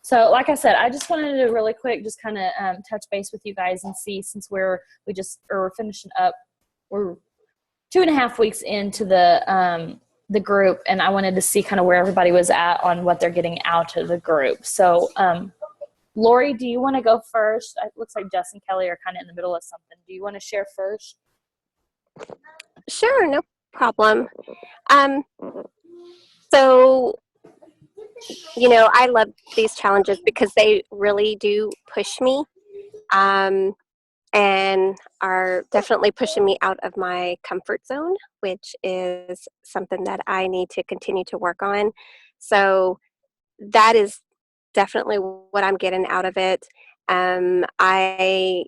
So like I said, I just wanted to really quick just kind of touch base with you guys and see, since we're finishing up, we're 2.5 weeks into the group, and I wanted to see kind of where everybody was at on what they're getting out of the group. So Lori, do you want to go first? It looks like Jess and Kelly are kind of in the middle of something. Do you want to share first? Sure, no problem. So, I love these challenges because they really do push me, and are definitely pushing me out of my comfort zone, which is something that I need to continue to work on. So that is definitely what I'm getting out of it. I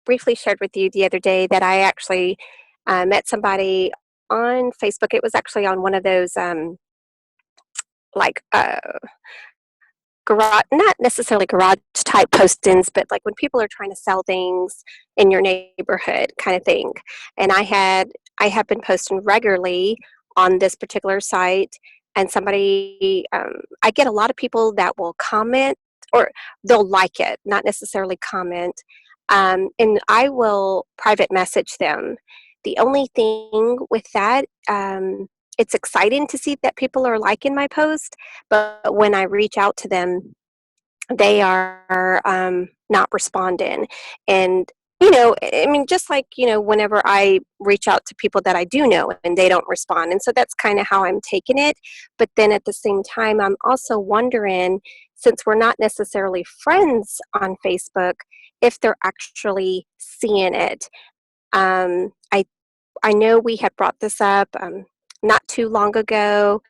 briefly shared with you the other day that I actually met somebody on Facebook. It was actually on one of those like garage, not necessarily garage type postings, but like when people are trying to sell things in your neighborhood kind of thing. And I have been posting regularly on this particular site, and somebody, I get a lot of people that will comment, or they'll like it, not necessarily comment, and I will private message them. The only thing with that, it's exciting to see that people are liking my post, but when I reach out to them, they are not responding. And, I mean, just like, whenever I reach out to people that I do know and they don't respond. And so that's kind of how I'm taking it. But then at the same time, I'm also wondering, since we're not necessarily friends on Facebook, if they're actually seeing it. I know we had brought this up not too long ago.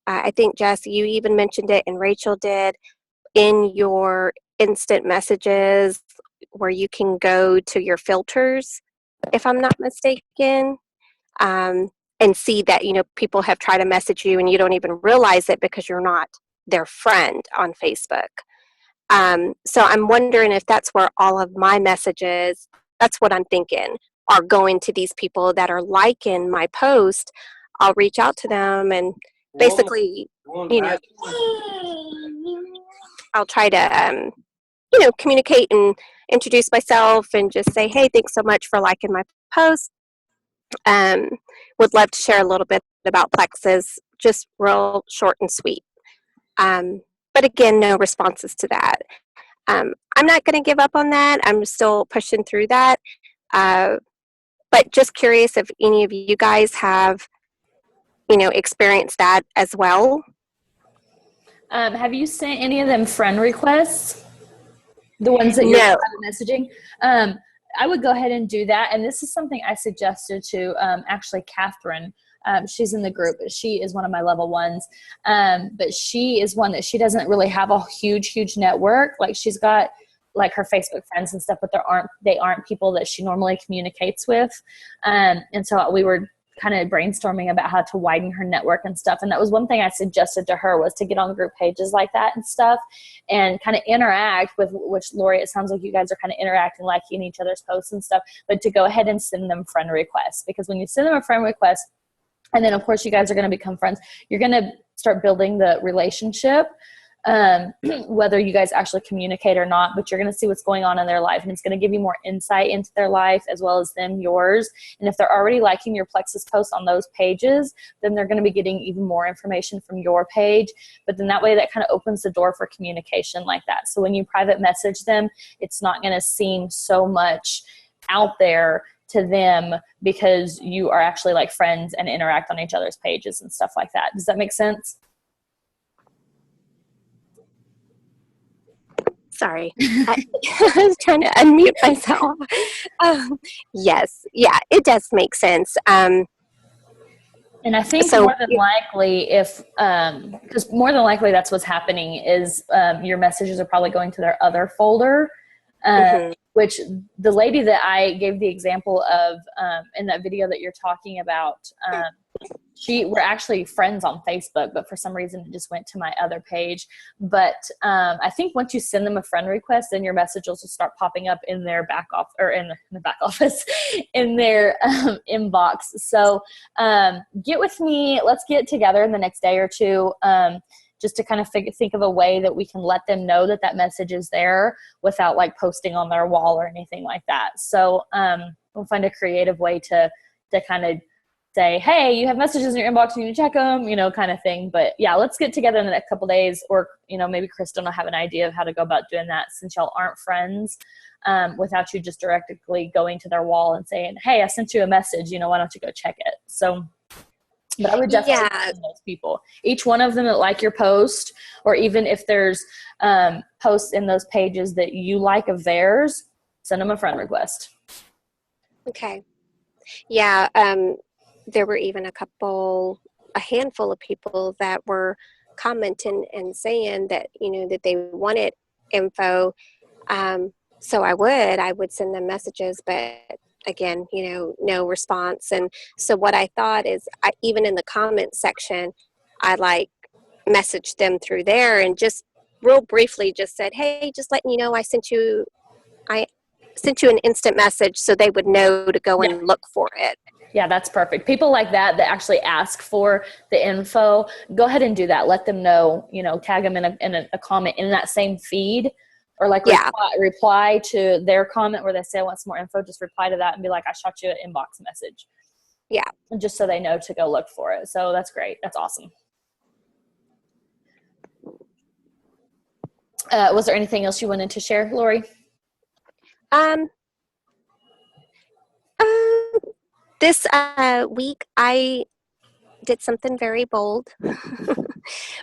I think, Jess, you even mentioned it, and Rachel did, in your instant messages where you can go to your filters, if I'm not mistaken, and see that, people have tried to message you and you don't even realize it because you're not their friend on Facebook. So I'm wondering if that's where all of my messages, that's what I'm thinking, are going to these people that are liking my post. I'll reach out to them and basically, I'll try to, communicate and introduce myself and just say, hey, thanks so much for liking my post. Would love to share a little bit about Plexus, just real short and sweet. But again, no responses to that. I'm not going to give up on that. I'm still pushing through that. But just curious if any of you guys have, experienced that as well. Have you sent any of them friend requests? The ones that you're messaging? I would go ahead and do that. And this is something I suggested to actually Catherine. She's in the group. She is one of my level ones. But she is one that she doesn't really have a huge network. Like, she's got like her Facebook friends and stuff, but they aren't people that she normally communicates with. And so we were kind of brainstorming about how to widen her network and stuff. And that was one thing I suggested to her, was to get on group pages like that and stuff and kind of interact with, which Lori, it sounds like you guys are kind of interacting, liking each other's posts and stuff, but to go ahead and send them friend requests. Because when you send them a friend request, and then of course you guys are going to become friends, you're going to start building the relationship, whether you guys actually communicate or not, but you're going to see what's going on in their life, and it's going to give you more insight into their life as well as them yours. And if they're already liking your Plexus post on those pages, then they're going to be getting even more information from your page. But then that way, that kind of opens the door for communication like that. So when you private message them, it's not going to seem so much out there to them, because you are actually like friends and interact on each other's pages and stuff like that. Does that make sense? Sorry, I was trying to unmute myself. Yes, yeah, it does make sense. And I think more than likely, because more than likely that's what's happening, is your messages are probably going to their other folder, which the lady that I gave the example of in that video that you're talking about, we're actually friends on Facebook, but for some reason it just went to my other page. But I think once you send them a friend request, then your messages will start popping up in their back office, or in the back office, in their inbox. So get with me. Let's get together in the next day or two. just to kind of think of a way that we can let them know that that message is there without like posting on their wall or anything like that. So we'll find a creative way to kind of say, hey, you have messages in your inbox, you need to check them, kind of thing. But yeah, let's get together in the next couple of days, or, maybe Kristen will have an idea of how to go about doing that, since y'all aren't friends, without you just directly going to their wall and saying, hey, I sent you a message, why don't you go check it? So, but I would definitely send those people, each one of them that like your post, or even if there's posts in those pages that you like of theirs, send them a friend request. Okay. Yeah. There were even a handful of people that were commenting and saying that, that they wanted info. So I would send them messages, but again, no response. And so what I thought is, even in the comment section, I messaged them through there and just real briefly just said, hey, just letting you know, I sent you an instant message, so they would know to go and look for it. Yeah, that's perfect. People like that actually ask for the info, go ahead and do that. Let them know, tag them in a comment in that same feed, or reply to their comment where they say, I want some more info. Just reply to that and be like, I shot you an inbox message. Yeah. And just so they know to go look for it. So that's great. That's awesome. Was there anything else you wanted to share, Lori? This week I did something very bold,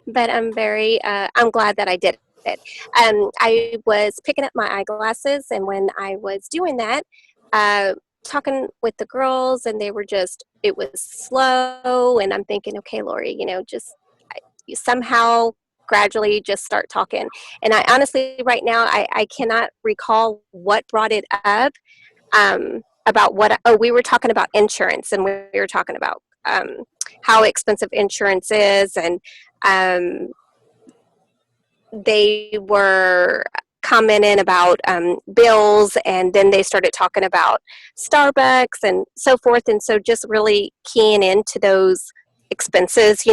but I'm glad that I did it. I was picking up my eyeglasses, and when I was doing that, talking with the girls, and it was slow, and I'm thinking, okay, Lori, you somehow gradually just start talking. And I honestly, right now, I cannot recall what brought it up. About we were talking about insurance, and we were talking about how expensive insurance is, and they were commenting about bills, and then they started talking about Starbucks and so forth, and so just really keying into those expenses,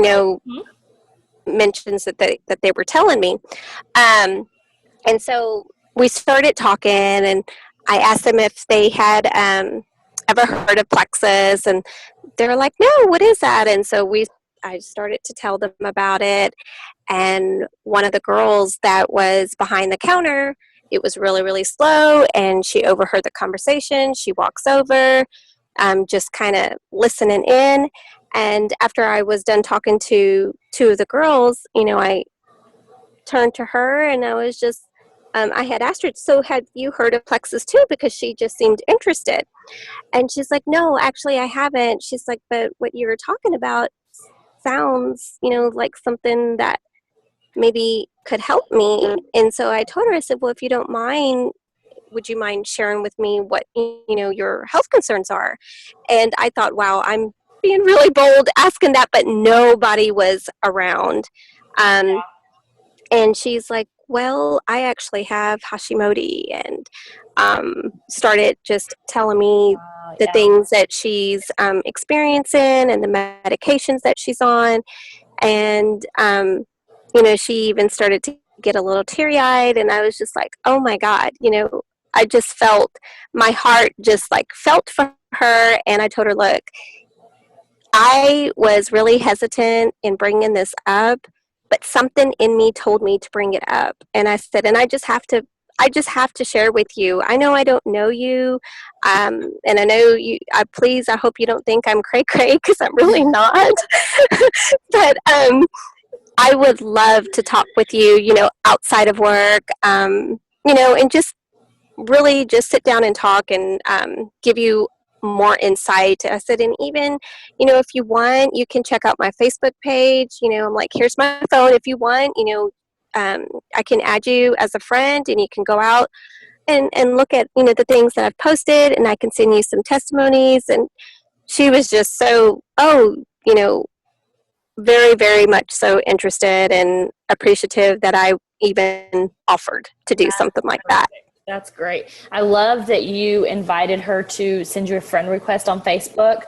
mentions that they were telling me, and so we started talking, and I asked them if they had ever heard of Plexus, and they were like, no, what is that? And so I started to tell them about it, and one of the girls that was behind the counter, it was really, really slow, and she overheard the conversation. She walks over, just kind of listening in, and after I was done talking to two of the girls, I turned to her, and I was just, I had asked her, so had you heard of Plexus too? Because she just seemed interested. And she's like, no, actually I haven't. She's like, but what you were talking about sounds, like something that maybe could help me. And so I told her, I said, well, if you don't mind, would you mind sharing with me what, your health concerns are? And I thought, wow, I'm being really bold asking that, but nobody was around. And she's like, well, I actually have Hashimoto, and started just telling me the things that she's experiencing and the medications that she's on. And, she even started to get a little teary-eyed, and I was just like, oh my God, I just felt, my heart just felt for her. And I told her, look, I was really hesitant in bringing this up, but something in me told me to bring it up. And I said, and I just have to share with you. I know I don't know you, and I know you. I hope you don't think I'm cray-cray, because I'm really not. But I would love to talk with you, outside of work, and just really just sit down and talk, and give you more insight. I said, and even, if you want, you can check out my Facebook page. I'm like, here's my phone. If you want, I can add you as a friend, and you can go out and look at, the things that I've posted, and I can send you some testimonies. And she was just so, very, very much so interested and appreciative that I even offered to do something like that. That's great. I love that you invited her to send you a friend request on Facebook.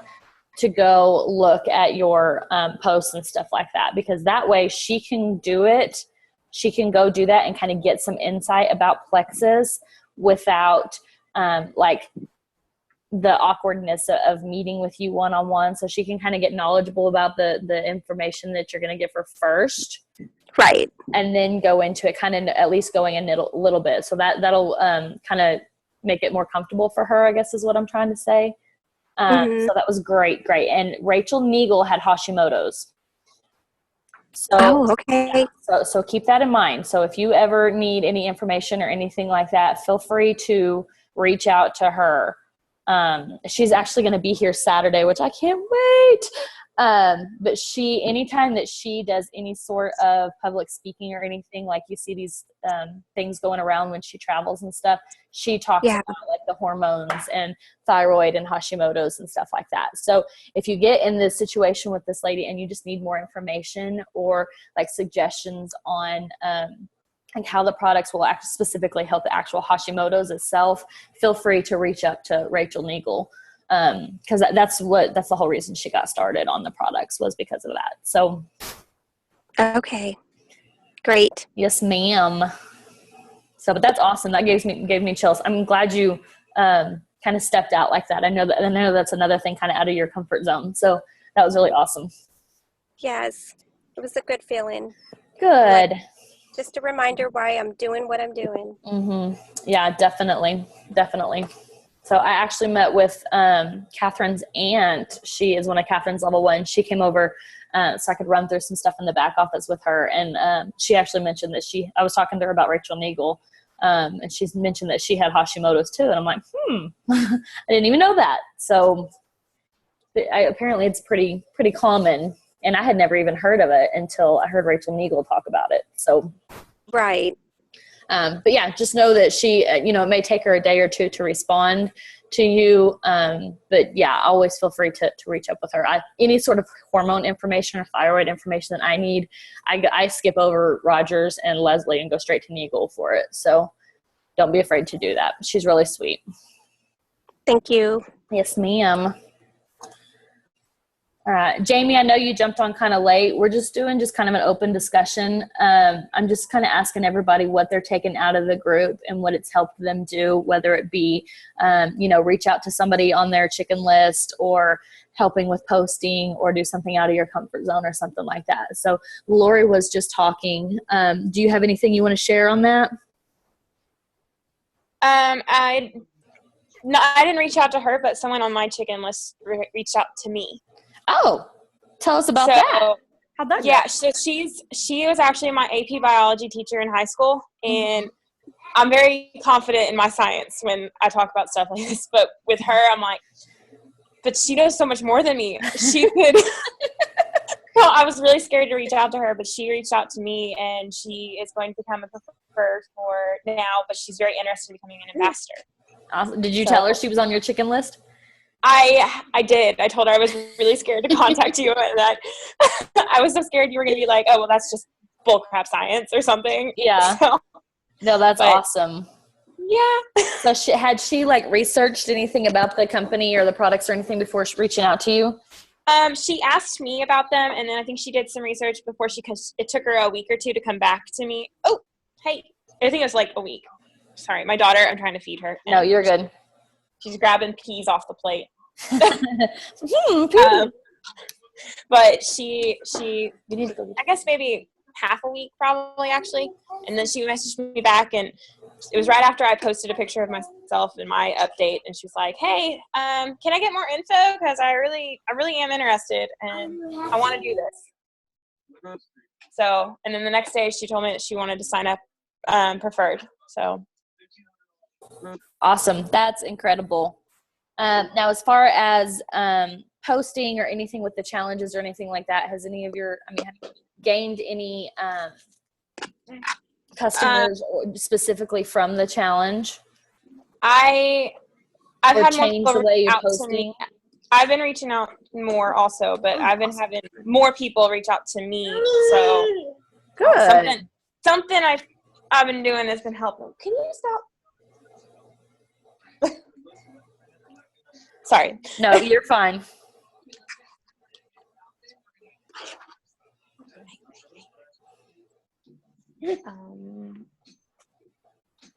to go look at your posts and stuff like that, because that way she can do it. She can go do that and kind of get some insight about Plexus without like the awkwardness of meeting with you one-on-one. So she can kind of get knowledgeable about the information that you're going to give her first. Right. And then go into it, kind of at least going a little bit. So that'll kind of make it more comfortable for her, I guess is what I'm trying to say. So that was great. And Rachel Neagle had Hashimoto's. So, okay. Yeah, so keep that in mind. So if you ever need any information or anything like that, feel free to reach out to her. She's actually going to be here Saturday, which I can't wait. But anytime that she does any sort of public speaking or anything, like you see these things going around when she travels and stuff, she talks about like the hormones and thyroid and Hashimoto's and stuff like that. So if you get in this situation with this lady and you just need more information or like suggestions on like how the products will specifically help the actual Hashimoto's itself, feel free to reach up to Rachel Neagle. Because that's the whole reason she got started on the products, was because of that. So okay, great. Yes, ma'am. So, but that's awesome. That gave me chills. I'm glad you kind of stepped out like that. I know that's another thing kind of out of your comfort zone. So that was really awesome. Yes, it was a good feeling. Good. Just a reminder why I'm doing what I'm doing. Mm-hmm. Yeah, definitely. So I actually met with Catherine's aunt. She is one of Catherine's level 1. She came over so I could run through some stuff in the back office with her. And she actually mentioned that I was talking to her about Rachel Neagle. And she's mentioned that she had Hashimoto's too. And I'm like, I didn't even know that. So apparently it's pretty common. And I had never even heard of it until I heard Rachel Neagle talk about it. So, right. But yeah, just know that she, it may take her a day or two to respond to you. But yeah, always feel free to reach up with her. Any sort of hormone information or thyroid information that I need, I skip over Rogers and Leslie and go straight to Neagle for it. So don't be afraid to do that. She's really sweet. Thank you. Yes, ma'am. All right, Jamie, I know you jumped on kind of late. We're just doing kind of an open discussion. I'm just kind of asking everybody what they're taking out of the group and what it's helped them do, whether it be, reach out to somebody on their chicken list or helping with posting or do something out of your comfort zone or something like that. So Lori was just talking. Do you have anything you want to share on that? I didn't reach out to her, but someone on my chicken list reached out to me. Oh, tell us about that. How'd that go? Yeah, so she was actually my AP biology teacher in high school, and I'm very confident in my science when I talk about stuff like this. But with her, I'm like, but she knows so much more than me. She could. Well, I was really scared to reach out to her, but she reached out to me, and she is going to become a preferred for now, but she's very interested in becoming an ambassador. Awesome. Did you tell her she was on your chicken list? I did. I told her I was really scared to contact you, and that I was so scared you were going to be like, oh, well, that's just bullcrap science or something. Yeah. So, no, that's awesome. Yeah. So had she like researched anything about the company or the products or anything before reaching out to you? She asked me about them, and then I think she did some research before because it took her a week or two to come back to me. Oh, hey. I think it was like a week. Sorry, my daughter, I'm trying to feed her. No, you're good. She's grabbing peas off the plate. But she you need to go, I guess maybe half a week probably actually, and then she messaged me back, and it was right after I posted a picture of myself in my update, and she was like, hey, can I get more info, because I really am interested and I want to do this. So, and then the next day she told me that she wanted to sign up preferred. So awesome. That's incredible. Now, as far as posting or anything with the challenges or anything like that, has any of have you gained any customers specifically from the challenge? I've or had changed the way you're posting? I've been reaching out more also, but I've been having more people reach out to me. So good. Something I've been doing that's been helpful. Can you stop? Sorry. No, you're fine.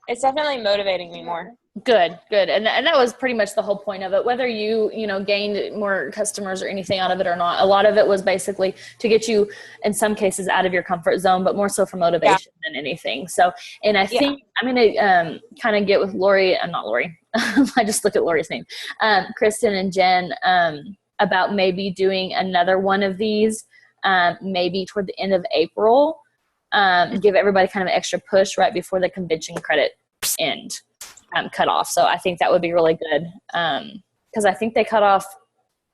It's definitely motivating me more. Good. And that was pretty much the whole point of it. Whether you gained more customers or anything out of it or not, a lot of it was basically to get you, in some cases, out of your comfort zone, but more so for motivation than anything. So, and I think I'm going to kind of get with Lori. I'm not Lori. I just looked at Lori's name. Kristen and Jen about maybe doing another one of these, maybe toward the end of April. Give everybody kind of an extra push right before the convention credit end. Cut off. So I think that would be really good. Because I think they cut off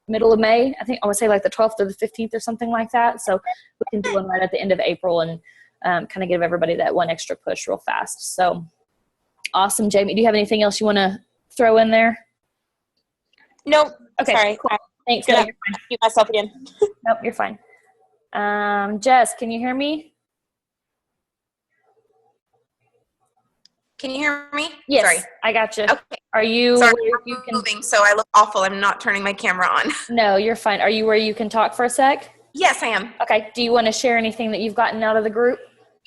middle of May. I want to say like the 12th or the 15th or something like that. So we can do one right at the end of April and kind of give everybody that one extra push real fast. So awesome. Jamie, do you have anything else you want to throw in there? Nope. Okay. Sorry. Cool. Thanks. I'm gonna mute myself again. Nope, you're fine. Jess, can you hear me? Can you hear me? Yes, Sorry. I got you. Okay. Are you Sorry, where I'm you can? moving, so I look awful. I'm not turning my camera on. No, you're fine. Are you where you can talk for a sec? Yes, I am. Okay. Do you want to share anything that you've gotten out of the group?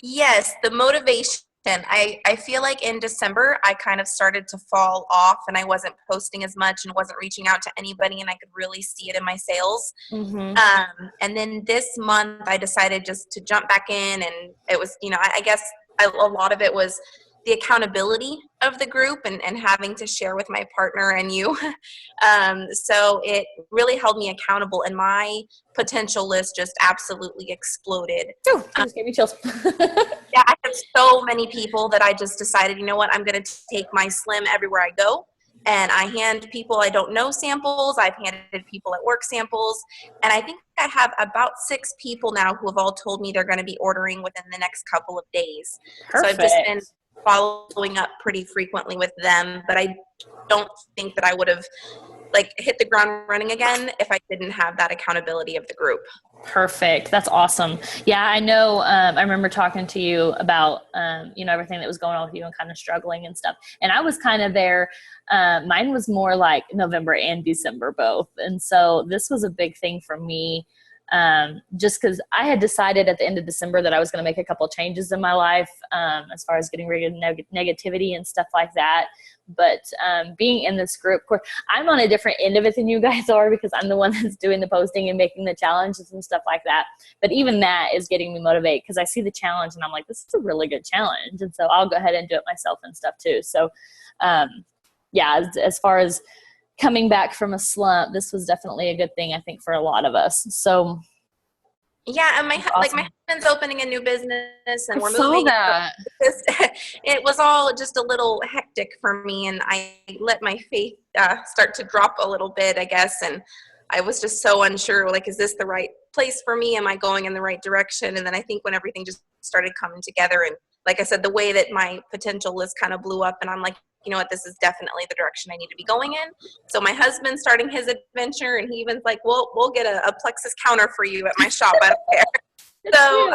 Yes, the motivation. I feel like in December, I kind of started to fall off and I wasn't posting as much and wasn't reaching out to anybody, and I could really see it in my sales. Mm-hmm. And then this month I decided just to jump back in, and it was, I guess a lot of it was the accountability of the group and having to share with my partner and you. So it really held me accountable, and my potential list just absolutely exploded. Oh, just gave me chills. Yeah, I have so many people that I just decided, you know what, I'm going to take my Slim everywhere I go. And I hand people I don't know samples. I've handed people at work samples. And I think I have about 6 people now who have all told me they're going to be ordering within the next couple of days. Perfect. So I've just been following up pretty frequently with them. But I don't think that I would have hit the ground running again if I didn't have that accountability of the group. Perfect. That's awesome. Yeah, I know. I remember talking to you about, everything that was going on with you and kind of struggling and stuff. And I was kind of there. Mine was more like November and December both. And so this was a big thing for me. Just because I had decided at the end of December that I was going to make a couple changes in my life as far as getting rid of negativity and stuff like that. But being in this group, of course, I'm on a different end of it than you guys are because I'm the one that's doing the posting and making the challenges and stuff like that. But even that is getting me motivated because I see the challenge and I'm like, this is a really good challenge. And so I'll go ahead and do it myself and stuff too. So as far as coming back from a slump, this was definitely a good thing, I think, for a lot of us. So yeah, and my awesome. my husband's opening a new business, and I we're saw moving. that. It was all just a little hectic for me, and I let my faith start to drop a little bit, I guess. And I was just so unsure, is this the right place for me? Am I going in the right direction? And then I think when everything just started coming together, and like I said, the way that my potential list kind of blew up, and I'm like, you know what, this is definitely the direction I need to be going in. So my husband's starting his adventure, and he even's like, we'll get a Plexus counter for you at my shop. I don't care. So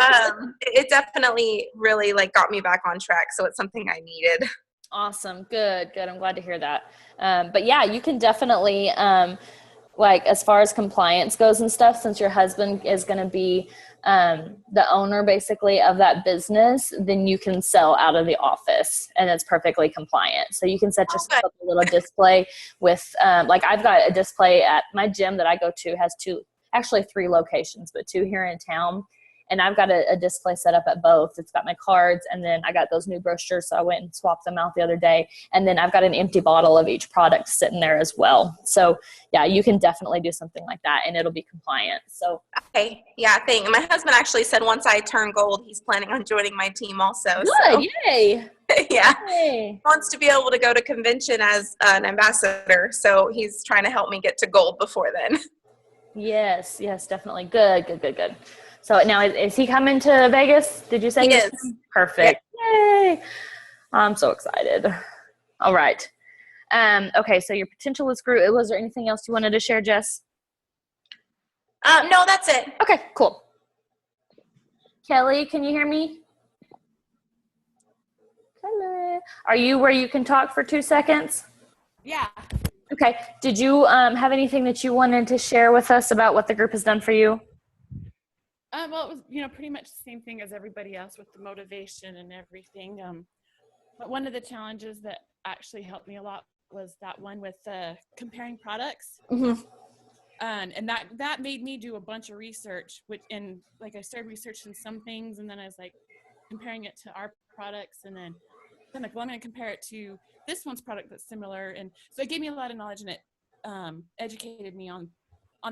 it definitely really got me back on track. So it's something I needed. Awesome. Good. I'm glad to hear that. But yeah, you can definitely, as far as compliance goes and stuff, since your husband is going to be the owner basically of that business, then you can sell out of the office and it's perfectly compliant. So you can set yourself up a little display with, I've got a display at my gym that I go to has 3 locations, but 2 here in town. And I've got a display set up at both. It's got my cards, and then I got those new brochures, so I went and swapped them out the other day. And then I've got an empty bottle of each product sitting there as well. So yeah, you can definitely do something like that, and it'll be compliant. So okay, yeah, thanks. My husband actually said once I turn gold, he's planning on joining my team also. Good, so. Yay! Yeah, Yay. he wants to be able to go to convention as an ambassador, so he's trying to help me get to gold before then. Yes, definitely. Good. So now is he coming to Vegas? Did you say he is? Perfect. Yeah. Yay! I'm so excited. All right. Okay, so your potential list grew. Was there anything else you wanted to share, Jess? No, that's it. Okay, cool. Kelly, can you hear me? Kelly, are you where you can talk for 2 seconds? Yeah. Okay. Did you have anything that you wanted to share with us about what the group has done for you? Well, it was, pretty much the same thing as everybody else with the motivation and everything. But one of the challenges that actually helped me a lot was that one with comparing products. Mhm. And that made me do a bunch of research, I started researching some things, and then I was like comparing it to our products, and then I'm like, well, I'm going to compare it to this one's product that's similar. And so it gave me a lot of knowledge, and it educated me on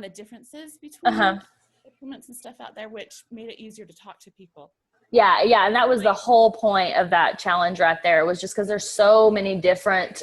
the differences between supplements and stuff out there, which made it easier to talk to people. Yeah. And that was the whole point of that challenge right there, was just because there's so many different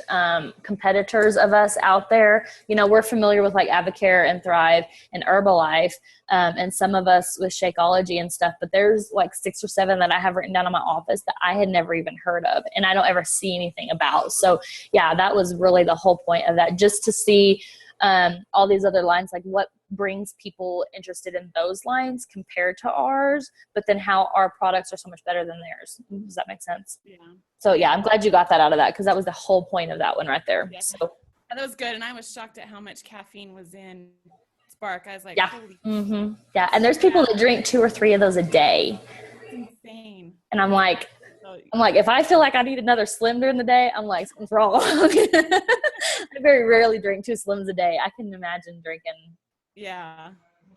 competitors of us out there. We're familiar with like Avocare and Thrive and Herbalife, and some of us with Shakeology and stuff, but there's like 6 or 7 that I have written down in my office that I had never even heard of, and I don't ever see anything about. So yeah, that was really the whole point of that, just to see all these other lines, like what brings people interested in those lines compared to ours, but then how our products are so much better than theirs. Does that make sense? Yeah. So yeah, I'm glad you got that out of that, because that was the whole point of that one right there. Yeah. So that was good. And I was shocked at how much caffeine was in Spark. I was like, yeah. holy Yeah. And there's people that drink 2 or 3 of those a day. that's insane. And I'm like, if I feel like I need another Slim during the day, I'm like, something's wrong. I very rarely drink 2 Slims a day. I can imagine drinking. Yeah.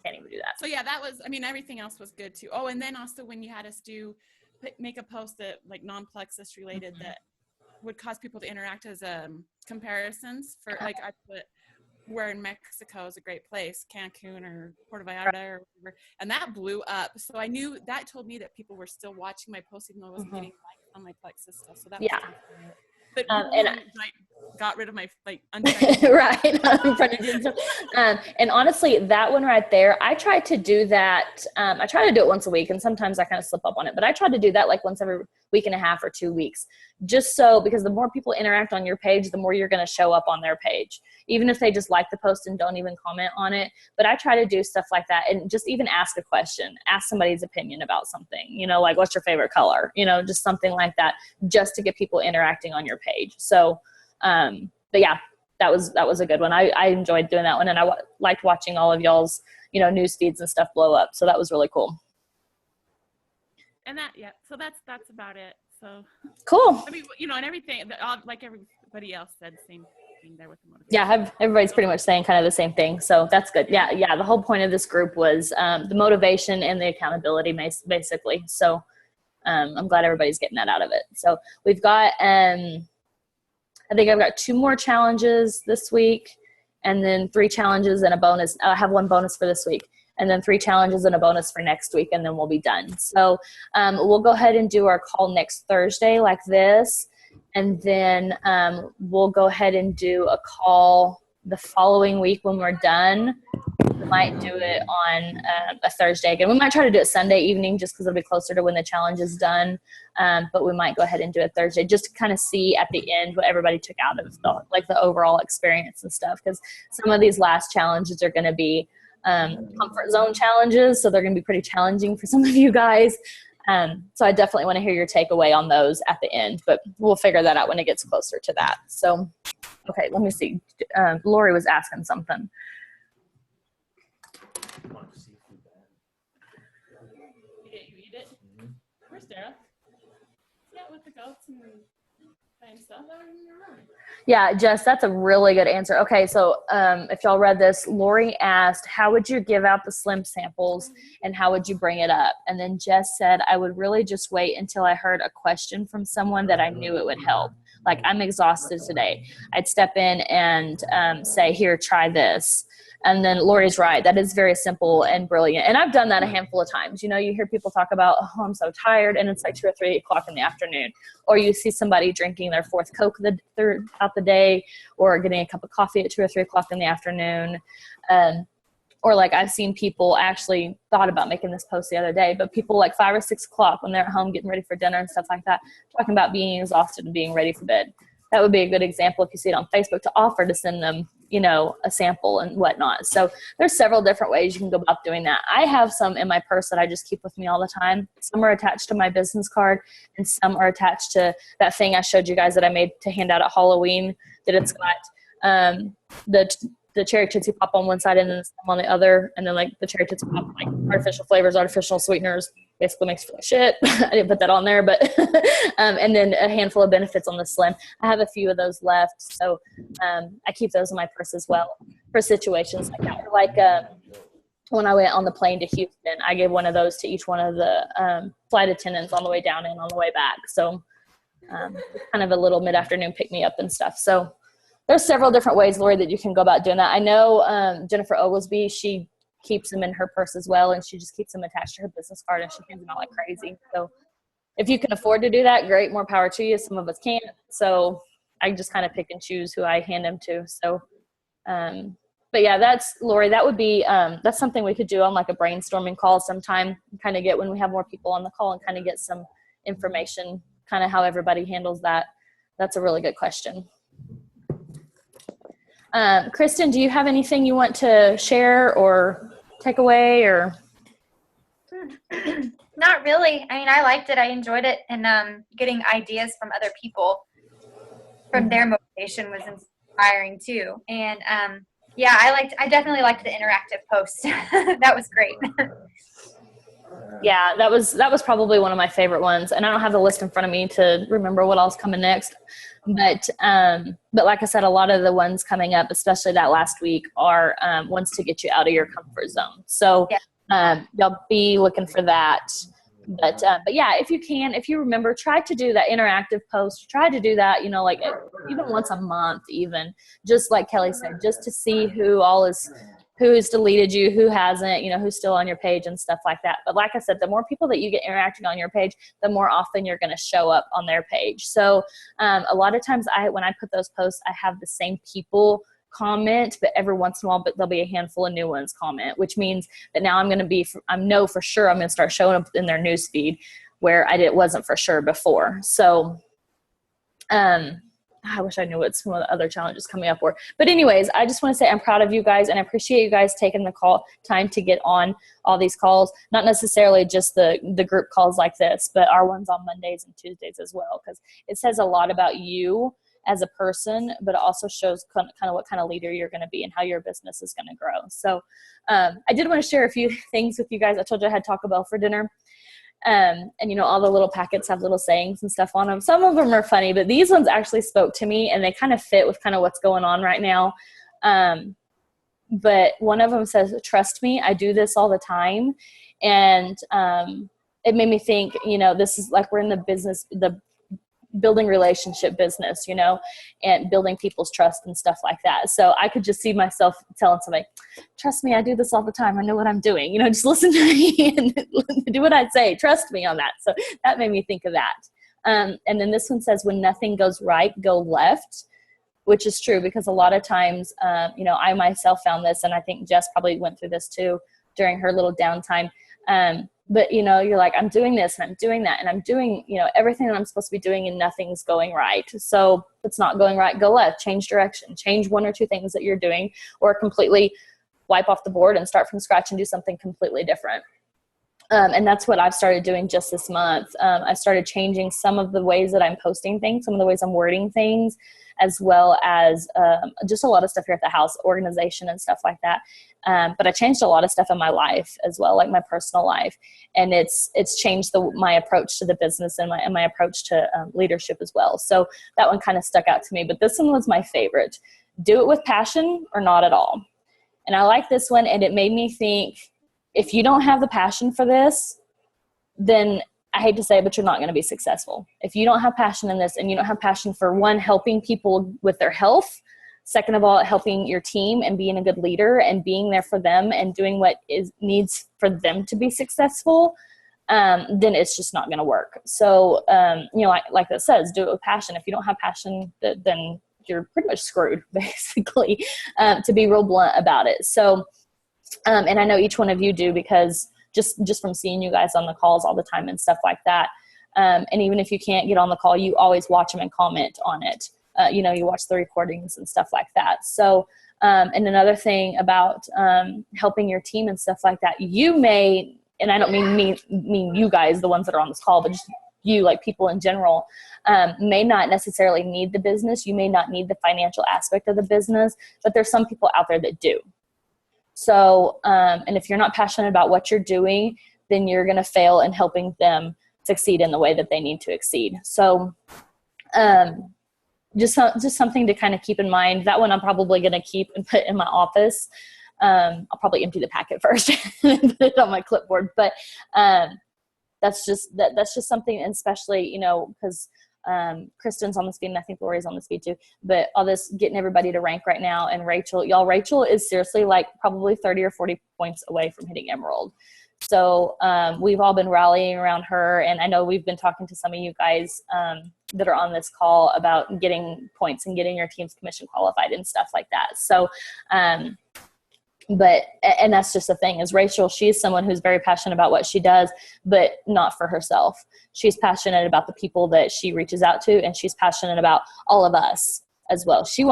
Can't even do that. So yeah, that was, everything else was good too. Oh, and then also when you had us make a post that like non-plexus related that would cause people to interact as comparisons for like, I put where in Mexico is a great place, Cancun or Puerto Vallarta or whatever, and that blew up. So I knew that told me that people were still watching my post even though I wasn't getting likes on my plexus stuff. So that was good. But and I got rid of my right. And honestly, that one right there, I tried to do that. I try to do it once a week, and sometimes I kind of slip up on it, but I tried to do that like once every week and a half or 2 weeks, just so, because the more people interact on your page, the more you're going to show up on their page, even if they just like the post and don't even comment on it. But I try to do stuff like that, and just even ask a question, ask somebody's opinion about something, like what's your favorite color, just something like that, just to get people interacting on your page. So, but yeah, that was a good one. I enjoyed doing that one, and I liked watching all of y'all's, news feeds and stuff blow up. So that was really cool. And so that's about it. So cool. And everything, like everybody else said, same thing there with the motivation. Yeah, everybody's pretty much saying kind of the same thing. So that's good. Yeah. The whole point of this group was the motivation and the accountability, basically. So I'm glad everybody's getting that out of it. So we've got, I think I've got 2 more challenges this week, and then 3 challenges and a bonus. I have 1 bonus for this week, and then 3 challenges and a bonus for next week, and then we'll be done. So we'll go ahead and do our call next Thursday like this, and then we'll go ahead and do a call the following week when we're done. We might do it on a Thursday again. We might try to do it Sunday evening just because it'll be closer to when the challenge is done. But we might go ahead and do it Thursday just to kind of see at the end what everybody took out of the overall experience and stuff. Because some of these last challenges are going to be comfort zone challenges. So they're going to be pretty challenging for some of you guys. So I definitely want to hear your takeaway on those at the end. But we'll figure that out when it gets closer to that. So, okay, let me see. Lori was asking something. You eat it? Where's Dara? Yeah, with the goats and stuff. Yeah, Jess, that's a really good answer. Okay, so if y'all read this, Lori asked, how would you give out the Slim samples and how would you bring it up? And then Jess said, I would really just wait until I heard a question from someone that I knew it would help. Like, I'm exhausted today. I'd step in and say, here, try this. And then Lori's right. That is very simple and brilliant. And I've done that a handful of times. You hear people talk about, oh, I'm so tired. And it's like 2 or 3 o'clock in the afternoon. Or you see somebody drinking their 4th Coke throughout the day, or getting a cup of coffee at 2 or 3 o'clock in the afternoon. Or like I've seen people actually thought about making this post the other day, but people like 5 or 6 o'clock when they're at home getting ready for dinner and stuff like that, talking about being exhausted and being ready for bed. That would be a good example if you see it on Facebook to offer to send them, a sample and whatnot. So there's several different ways you can go about doing that. I have some in my purse that I just keep with me all the time. Some are attached to my business card, and some are attached to that thing I showed you guys that I made to hand out at Halloween, that it's got the the cherry Tootsie Pop on one side and then some on the other, and then like the cherry Tootsie Pop, like artificial flavors, artificial sweeteners, basically makes you feel like shit. I didn't put that on there, but and then a handful of benefits on the Slim. I have a few of those left, so I keep those in my purse as well for situations like that. Like when I went on the plane to Houston, I gave one of those to each one of the flight attendants on the way down and on the way back. So kind of a little mid-afternoon pick-me-up and stuff. So there's several different ways, Lori, that you can go about doing that. I know Jennifer Oglesby, she keeps them in her purse as well, and she just keeps them attached to her business card, and she hands them out like crazy. So if you can afford to do that, great, more power to you. Some of us can't. So I just kind of pick and choose who I hand them to. So, but yeah, that's, Lori, that would be, that's something we could do on like a brainstorming call sometime, kind of get when we have more people on the call and kind of get some information, kind of how everybody handles that. That's a really good question. Kristen, do you have anything you want to share or take away or? Not really. I mean, I liked it. I enjoyed it. And getting ideas from other people from their motivation was inspiring too. And yeah, I definitely liked the interactive post. That was great. Yeah, that was probably one of my favorite ones. And I don't have the list in front of me to remember what else coming next. But like I said, a lot of the ones coming up, especially that last week, are ones to get you out of your comfort zone. So y'all be looking for that. But yeah, if you remember, try to do that interactive post. Try to do that, like even once a month, even just like Kelly said, just to see who's deleted you, who hasn't, who's still on your page and stuff like that. But like I said, the more people that you get interacting on your page, the more often you're going to show up on their page. So a lot of times when I put those posts, I have the same people comment, but every once in a while, but there'll be a handful of new ones comment, which means that now I know for sure I'm going to start showing up in their newsfeed where wasn't for sure before. So, I wish I knew what some of the other challenges coming up were. But anyways, I just want to say I'm proud of you guys, and I appreciate you guys taking the time to get on all these calls. Not necessarily just the group calls like this, but our ones on Mondays and Tuesdays as well, because it says a lot about you as a person, but it also shows kind of what kind of leader you're going to be and how your business is going to grow. So I did want to share a few things with you guys. I told you I had Taco Bell for dinner. And all the little packets have little sayings and stuff on them. Some of them are funny, but these ones actually spoke to me, and they kind of fit with kind of what's going on right now. But one of them says, "Trust me, I do this all the time." And it made me think, this is like we're in the business, the building relationship business, and building people's trust and stuff like that. So I could just see myself telling somebody, "Trust me, I do this all the time. I know what I'm doing. Just listen to me and do what I say. Trust me on that." So that made me think of that. And then this one says, "When nothing goes right, go left," which is true, because a lot of times, I myself found this, and I think Jess probably went through this too during her little downtime. But, you're like, I'm doing this and I'm doing that and I'm doing, everything that I'm supposed to be doing, and nothing's going right. So if it's not going right, go left, change direction, change one or two things that you're doing, or completely wipe off the board and start from scratch and do something completely different. And that's what I've started doing just this month. I started changing some of the ways that I'm posting things, some of the ways I'm wording things, as well as just a lot of stuff here at the house, organization and stuff like that. But I changed a lot of stuff in my life as well, like my personal life. And it's changed my approach to the business and my approach to leadership as well. So that one kind of stuck out to me. But this one was my favorite. Do it with passion or not at all. And I like this one, and it made me think, if you don't have the passion for this, then I hate to say it, but you're not going to be successful. If you don't have passion in this, and you don't have passion for, one, helping people with their health, second of all, helping your team and being a good leader and being there for them and doing what needs for them to be successful, then it's just not going to work. So, like that says, do it with passion. If you don't have passion, then you're pretty much screwed, basically, to be real blunt about it. So, and I know each one of you do, because just from seeing you guys on the calls all the time and stuff like that. And even if you can't get on the call, you always watch them and comment on it. You watch the recordings and stuff like that. So, and another thing about helping your team and stuff like that, you may, and I don't mean you guys, the ones that are on this call, but just you, like people in general, may not necessarily need the business. You may not need the financial aspect of the business, but there's some people out there that do. So, and if you're not passionate about what you're doing, then you're going to fail in helping them succeed in the way that they need to exceed. So, just something to kind of keep in mind. That one I'm probably going to keep and put in my office. I'll probably empty the packet first and put it on my clipboard. But that's just something, and especially, you know, because Kristen's on the speed, and I think Lori's on the speed too. But all this getting everybody to rank right now, and Rachel is seriously like probably 30 or 40 points away from hitting Emerald. So we've all been rallying around her, and I know we've been talking to some of you guys that are on this call about getting points and getting your team's commission qualified and stuff like that. So, and that's just the thing is Rachel, she's someone who's very passionate about what she does, but not for herself. She's passionate about the people that she reaches out to, and she's passionate about all of us as well. She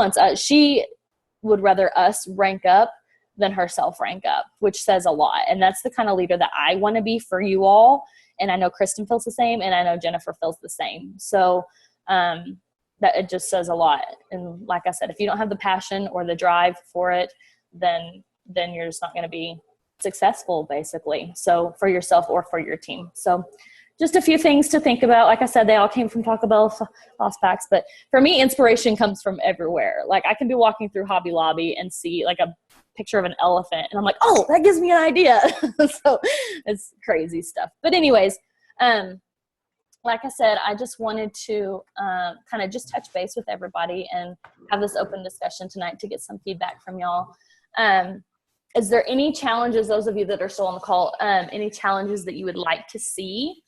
would rather us rank up than herself rank up, which says a lot. And that's the kind of leader that I want to be for you all. And I know Kristen feels the same, and I know Jennifer feels the same. So that it just says a lot. And like I said, if you don't have the passion or the drive for it, then you're just not going to be successful, basically. So for yourself or for your team. So just a few things to think about. Like I said, they all came from Taco Bell Lost Packs, but for me, inspiration comes from everywhere. Like I can be walking through Hobby Lobby and see like a picture of an elephant, and I'm like, oh, that gives me an idea. So it's crazy stuff. But anyways, like I said, I just wanted to kind of just touch base with everybody and have this open discussion tonight to get some feedback from y'all. Is there any challenges, those of you that are still on the call, any challenges that you would like to see,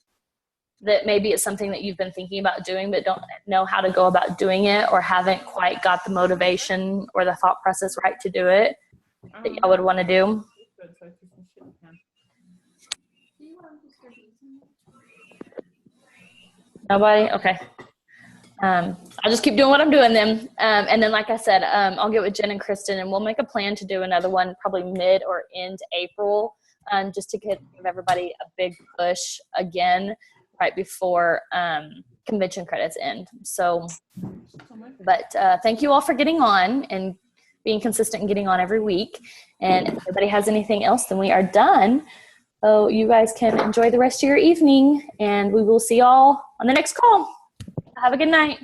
that maybe it's something that you've been thinking about doing but don't know how to go about doing it, or haven't quite got the motivation or the thought process right to do it, that y'all would want to do? Nobody? Okay. I'll just keep doing what I'm doing then. And then, like I said, I'll get with Jen and Kristen, and we'll make a plan to do another one probably mid or end April, just to give everybody a big push again right before convention credits end. So, but thank you all for getting on and being consistent and getting on every week. And if anybody has anything else, then we are done. So you guys can enjoy the rest of your evening, and we will see y'all on the next call. Have a good night.